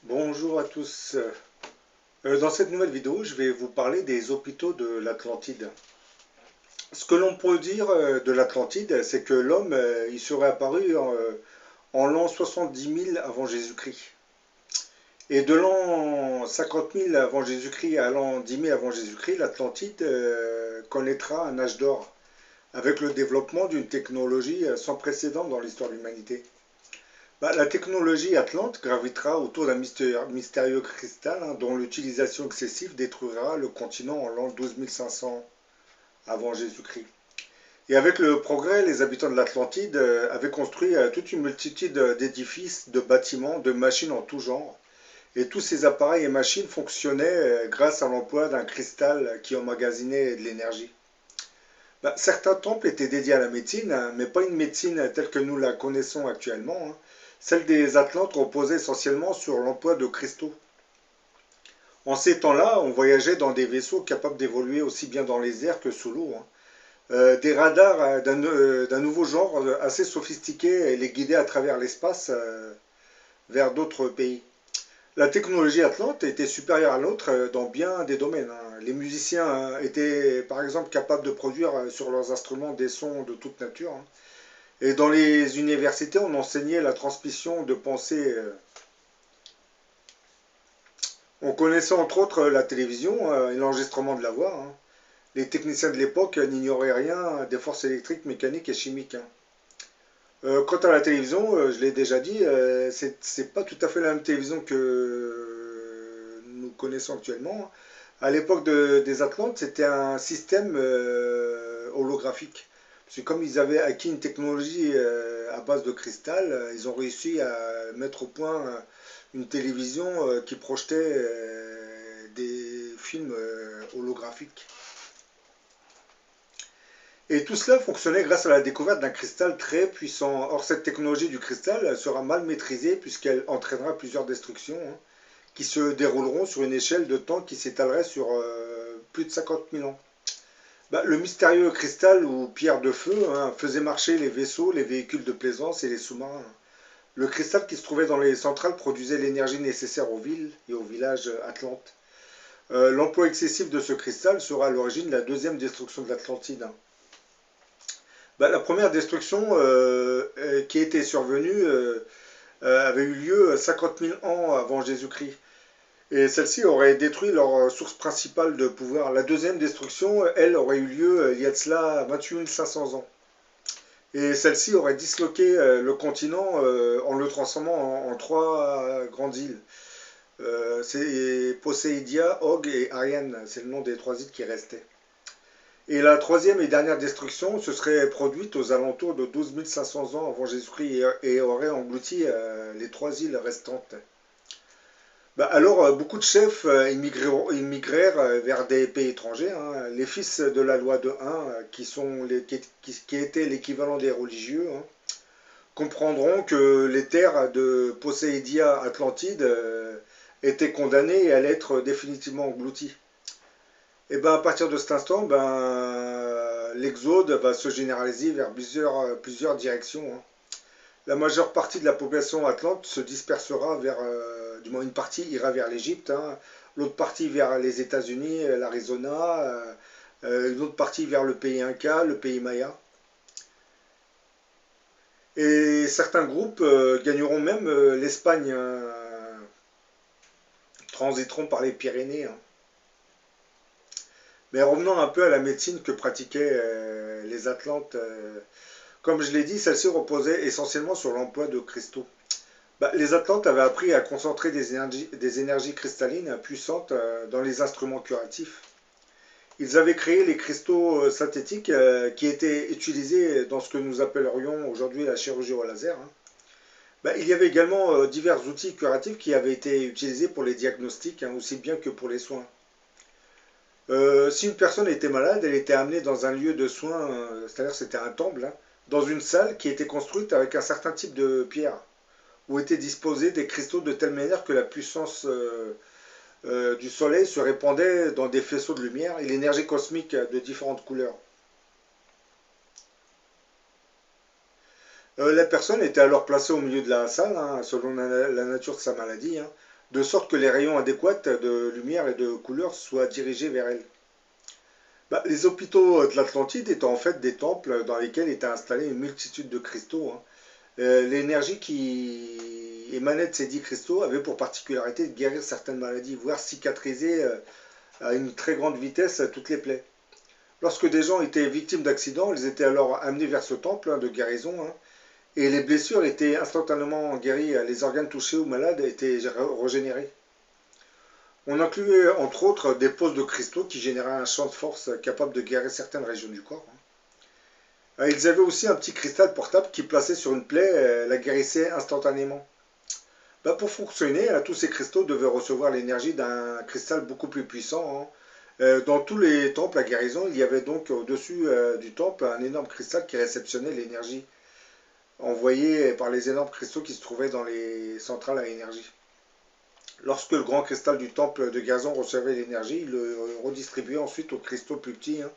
Bonjour à tous. Dans cette nouvelle vidéo, je vais vous parler des hôpitaux de l'Atlantide. Ce que l'on peut dire de l'Atlantide, c'est que l'homme il serait apparu en l'an 70 000 avant Jésus-Christ. Et de l'an 50 000 avant Jésus-Christ à l'an 10 000 avant Jésus-Christ, l'Atlantide connaîtra un âge d'or, avec le développement d'une technologie sans précédent dans l'histoire de l'humanité. La technologie Atlante gravitera autour d'un mystérieux cristal dont l'utilisation excessive détruira le continent en l'an 12 500 avant Jésus-Christ. Et avec le progrès, les habitants de l'Atlantide avaient construit toute une multitude d'édifices, de bâtiments, de machines en tout genre. Et tous ces appareils et machines fonctionnaient grâce à l'emploi d'un cristal qui emmagasinait de l'énergie. Certains temples étaient dédiés à la médecine, mais pas une médecine telle que nous la connaissons actuellement. Celle des Atlantes reposait essentiellement sur l'emploi de cristaux. En ces temps-là, on voyageait dans des vaisseaux capables d'évoluer aussi bien dans les airs que sous l'eau. Des radars d'un nouveau genre assez sophistiqués les guidaient à travers l'espace vers d'autres pays. La technologie atlante était supérieure à l'autre dans bien des domaines. Les musiciens étaient par exemple capables de produire sur leurs instruments des sons de toute nature. Et dans les universités, on enseignait la transmission de pensées. On connaissait entre autres la télévision et l'enregistrement de la voix. Les techniciens de l'époque n'ignoraient rien des forces électriques, mécaniques et chimiques. Quant à la télévision, je l'ai déjà dit, c'est pas tout à fait la même télévision que nous connaissons actuellement. À l'époque des Atlantes, c'était un système holographique. Parce que comme ils avaient acquis une technologie à base de cristal, ils ont réussi à mettre au point une télévision qui projetait des films holographiques. Et tout cela fonctionnait grâce à la découverte d'un cristal très puissant. Or, cette technologie du cristal sera mal maîtrisée puisqu'elle entraînera plusieurs destructions qui se dérouleront sur une échelle de temps qui s'étalerait sur plus de 50 000 ans. Le mystérieux cristal ou pierre de feu faisait marcher les vaisseaux, les véhicules de plaisance et les sous-marins. Le cristal qui se trouvait dans les centrales produisait l'énergie nécessaire aux villes et aux villages atlantes. L'emploi excessif de ce cristal sera à l'origine de la deuxième destruction de l'Atlantide. La première destruction qui était survenue avait eu lieu 50 000 ans avant Jésus-Christ. Et celle-ci aurait détruit leur source principale de pouvoir. La deuxième destruction, elle, aurait eu lieu il y a de cela 28 500 ans. Et celle-ci aurait disloqué le continent en le transformant en trois grandes îles. C'est Poséidia, Og et Ariane, c'est le nom des trois îles qui restaient. Et la troisième et dernière destruction se serait produite aux alentours de 12 500 ans avant Jésus-Christ et aurait englouti les trois îles restantes. Alors, beaucoup de chefs immigrèrent vers des pays étrangers. Les fils de la loi de 1, qui étaient l'équivalent des religieux, comprendront que les terres de Poséidia Atlantide étaient condamnées et allaient être définitivement englouties. Et à partir de cet instant, l'exode va se généraliser vers plusieurs directions. La majeure partie de la population atlante se dispersera vers, du moins une partie ira vers l'Égypte, l'autre partie vers les États-Unis, l'Arizona, une autre partie vers le pays Inca, le pays Maya. Et certains groupes gagneront même l'Espagne, transiteront par les Pyrénées. Mais revenons un peu à la médecine que pratiquaient les Atlantes. Comme je l'ai dit, celle-ci reposait essentiellement sur l'emploi de cristaux. Les Atlantes avaient appris à concentrer des énergies cristallines puissantes dans les instruments curatifs. Ils avaient créé les cristaux synthétiques qui étaient utilisés dans ce que nous appellerions aujourd'hui la chirurgie au laser. Il y avait également divers outils curatifs qui avaient été utilisés pour les diagnostics, aussi bien que pour les soins. Si une personne était malade, elle était amenée dans un lieu de soins, c'est-à-dire c'était un temple, dans une salle qui était construite avec un certain type de pierre, où étaient disposés des cristaux de telle manière que la puissance du soleil se répandait dans des faisceaux de lumière et l'énergie cosmique de différentes couleurs. La personne était alors placée au milieu de la salle, selon la nature de sa maladie. de sorte que les rayons adéquats de lumière et de couleur soient dirigés vers elle. Bah, les hôpitaux de l'Atlantide étaient en fait des temples dans lesquels étaient installés une multitude de cristaux, hein. L'énergie qui émanait de ces dix cristaux avait pour particularité de guérir certaines maladies, voire cicatriser à une très grande vitesse toutes les plaies. Lorsque des gens étaient victimes d'accidents, ils étaient alors amenés vers ce temple, hein, de guérison, hein, et les blessures étaient instantanément guéries, les organes touchés ou malades étaient régénérés. On incluait entre autres des poses de cristaux qui généraient un champ de force capable de guérir certaines régions du corps, hein. Ils avaient aussi un petit cristal portable qui, placé sur une plaie, la guérissait instantanément. Bah, pour fonctionner, tous ces cristaux devaient recevoir l'énergie d'un cristal beaucoup plus puissant, hein. Dans tous les temples à guérison, il y avait donc au-dessus du temple un énorme cristal qui réceptionnait l'énergie envoyée par les énormes cristaux qui se trouvaient dans les centrales à énergie. Lorsque le grand cristal du temple de guérison recevait l'énergie, il le redistribuait ensuite aux cristaux plus petits, hein,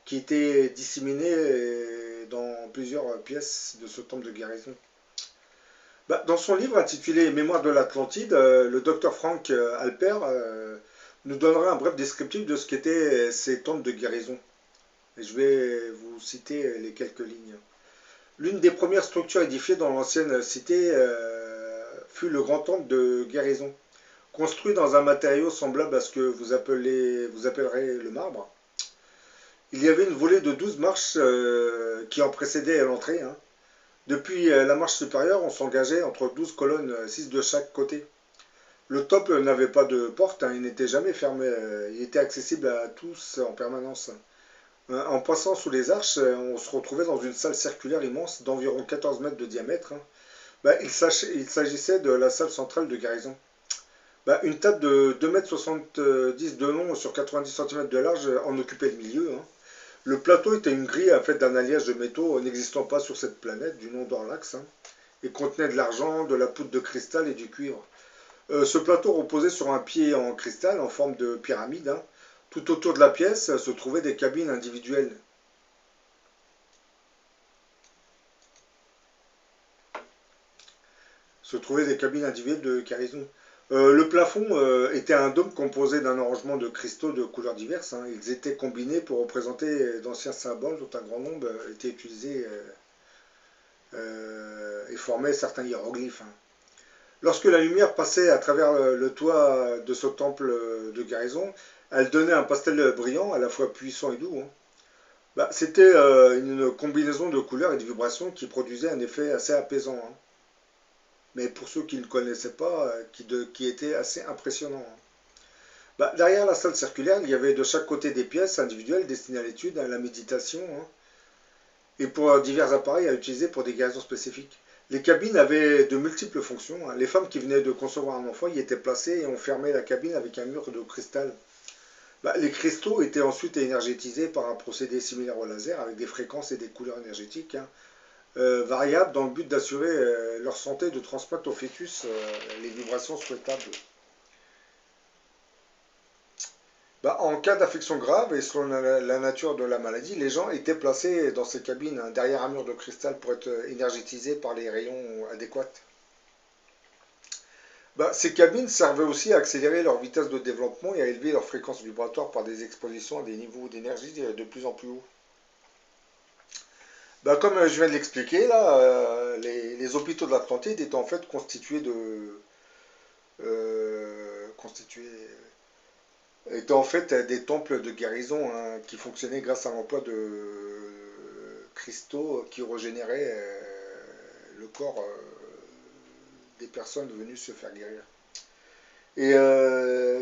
qui étaient disséminés dans plusieurs pièces de ce temple de guérison. Bah, dans son livre intitulé Mémoires de l'Atlantide, le docteur Frank Alper nous donnera un bref descriptif de ce qu'étaient ces temples de guérison. Et je vais vous citer les quelques lignes. L'une des premières structures édifiées dans l'ancienne cité fut le grand temple de guérison, construit dans un matériau semblable à ce que vous appellerez le marbre. Il y avait une volée de 12 marches qui en précédait l'entrée, hein. Depuis la marche supérieure, on s'engageait entre 12 colonnes, 6 de chaque côté. Le temple n'avait pas de porte, hein, il n'était jamais fermé, il était accessible à tous en permanence. En passant sous les arches, on se retrouvait dans une salle circulaire immense d'environ 14 mètres de diamètre, hein. Bah, il s'agissait de la salle centrale de guérison. Bah, une table de 2,70 m de long sur 90 cm de large en occupait le milieu, hein. Le plateau était une grille faite d'un alliage de métaux n'existant pas sur cette planète, du nom d'Orlax, hein, et contenait de l'argent, de la poudre de cristal et du cuivre. Ce plateau reposait sur un pied en cristal en forme de pyramide, hein. Tout autour de la pièce se trouvaient des cabines individuelles. De guérison. Le plafond était un dôme composé d'un arrangement de cristaux de couleurs diverses, hein. Ils étaient combinés pour représenter d'anciens symboles dont un grand nombre était utilisé et formait certains hiéroglyphes, hein. Lorsque la lumière passait à travers le toit de ce temple de guérison, elle donnait un pastel brillant, à la fois puissant et doux, hein. Bah, c'était une combinaison de couleurs et de vibrations qui produisait un effet assez apaisant, hein. Mais pour ceux qui ne connaissaient pas, qui était assez impressionnant, hein. Bah, derrière la salle circulaire, il y avait de chaque côté des pièces individuelles destinées à l'étude, à la méditation, hein, et pour divers appareils à utiliser pour des guérisons spécifiques. Les cabines avaient de multiples fonctions, hein. Les femmes qui venaient de concevoir un enfant y étaient placées et on fermait la cabine avec un mur de cristal. Bah, les cristaux étaient ensuite énergétisés par un procédé similaire au laser avec des fréquences et des couleurs énergétiques, hein, variables dans le but d'assurer leur santé et de transmettre au fœtus les vibrations souhaitables. Bah, en cas d'affection grave et selon la nature de la maladie, les gens étaient placés dans ces cabines, hein, derrière un mur de cristal pour être énergétisés par les rayons adéquats. Bah, ces cabines servaient aussi à accélérer leur vitesse de développement et à élever leur fréquence vibratoire par des expositions à des niveaux d'énergie de plus en plus hauts. Bah, comme je viens de l'expliquer, là, les hôpitaux de l'Atlantide étaient en fait constitués étaient en fait des temples de guérison, hein, qui fonctionnaient grâce à l'emploi de cristaux qui régénéraient le corps des personnes venues se faire guérir. Et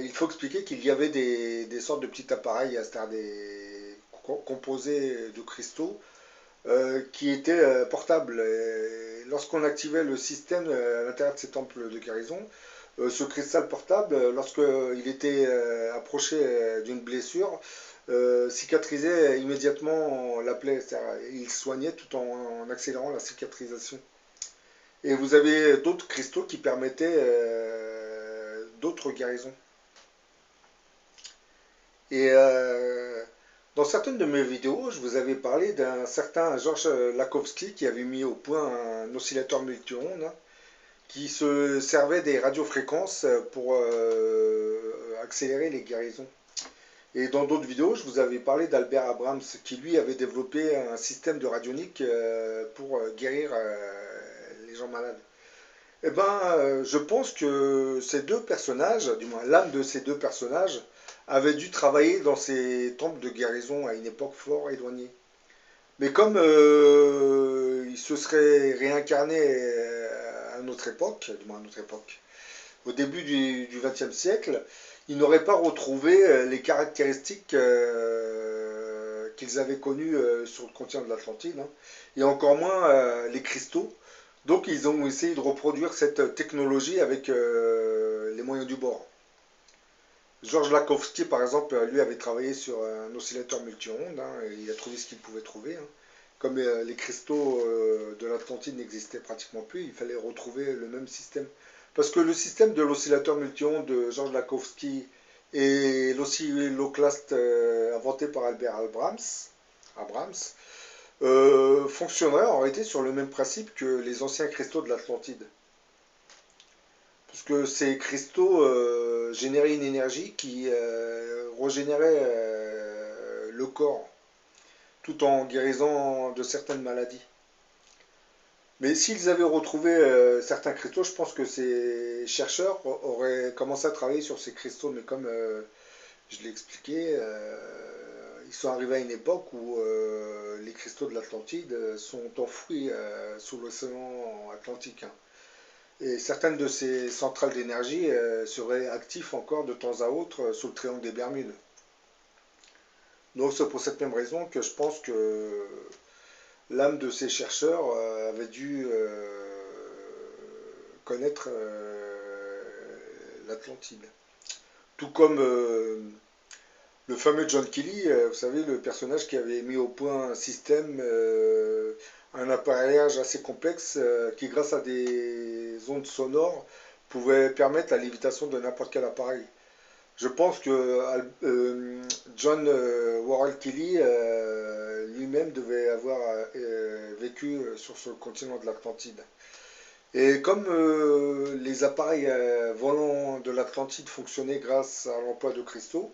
il faut expliquer qu'il y avait des sortes de petits appareils, c'est-à-dire des composés de cristaux qui étaient portables. Lorsqu'on activait le système à l'intérieur de ces temples de guérison, ce cristal portable, lorsqu'il était approché d'une blessure, cicatrisait immédiatement la plaie. Il soignait tout en accélérant la cicatrisation. Et vous avez d'autres cristaux qui permettaient d'autres guérisons. Et dans certaines de mes vidéos, je vous avais parlé d'un certain Georges Lakhovsky qui avait mis au point un oscillateur multi-ondes, hein, qui se servaient des radiofréquences pour accélérer les guérisons. Et dans d'autres vidéos, je vous avais parlé d'Albert Abrams, qui lui avait développé un système de radionique pour guérir les gens malades. Eh ben, je pense que ces deux personnages, du moins l'âme de ces deux personnages, avait dû travailler dans ces temples de guérison à une époque fort éloignée. Mais comme il se serait réincarné à notre époque, du moins à notre époque, au début du XXe siècle, ils n'auraient pas retrouvé les caractéristiques qu'ils avaient connues sur le continent de l'Atlantide, hein, et encore moins les cristaux. Donc ils ont essayé de reproduire cette technologie avec les moyens du bord. Georges Lakhovsky, par exemple, lui avait travaillé sur un oscillateur multi-ondes, hein, et il a trouvé ce qu'il pouvait trouver, hein. Comme les cristaux de l'Atlantide n'existaient pratiquement plus, il fallait retrouver le même système. Parce que le système de l'oscillateur multi-ondes de Georges Lakhovsky et l'oscilloclaste inventé par Albert Abrams fonctionnerait en réalité sur le même principe que les anciens cristaux de l'Atlantide. Puisque ces cristaux généraient une énergie qui régénérait le corps, tout en guérissant de certaines maladies. Mais s'ils avaient retrouvé certains cristaux, je pense que ces chercheurs auraient commencé à travailler sur ces cristaux, mais comme je l'ai expliqué, ils sont arrivés à une époque où les cristaux de l'Atlantide sont enfouis sous l'océan Atlantique, hein. Et certaines de ces centrales d'énergie seraient actives encore de temps à autre sous le triangle des Bermudes. Donc c'est pour cette même raison que je pense que l'âme de ces chercheurs avait dû connaître l'Atlantide. Tout comme le fameux John Kelly, vous savez, le personnage qui avait mis au point un système, un appareillage assez complexe qui, grâce à des ondes sonores, pouvait permettre la lévitation de n'importe quel appareil. Je pense que John Worrell Kelly lui-même devait avoir vécu sur ce continent de l'Atlantide. Et comme les appareils volants de l'Atlantide fonctionnaient grâce à l'emploi de cristaux,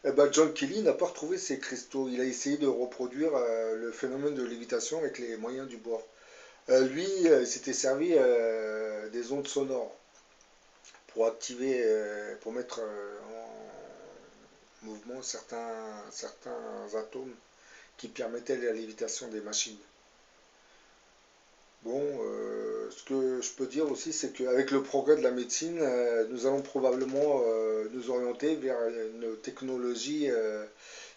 eh ben John Kelly n'a pas retrouvé ces cristaux. Il a essayé de reproduire le phénomène de lévitation avec les moyens du bord. Lui, il s'était servi des ondes sonores pour activer, pour mettre en mouvement certains atomes qui permettaient la lévitation des machines. Bon, ce que je peux dire aussi, c'est qu'avec le progrès de la médecine, nous allons probablement nous orienter vers une technologie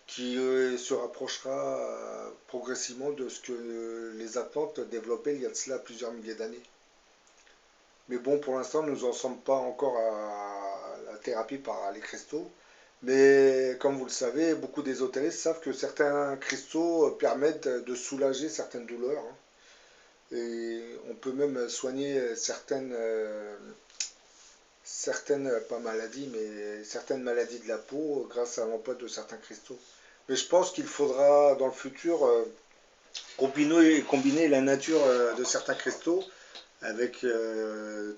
qui se rapprochera progressivement de ce que les Atlantes développaient il y a de cela plusieurs milliers d'années. Mais bon, pour l'instant, nous n'en sommes pas encore à la thérapie par les cristaux. Mais comme vous le savez, beaucoup d'ésotéristes savent que certains cristaux permettent de soulager certaines douleurs, hein. Et on peut même soigner pas maladies, mais certaines maladies de la peau grâce à l'emploi de certains cristaux. Mais je pense qu'il faudra dans le futur combiner la nature de certains cristaux avec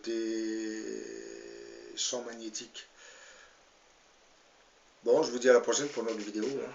des champs magnétiques. Bon, je vous dis à la prochaine pour une autre vidéo, hein.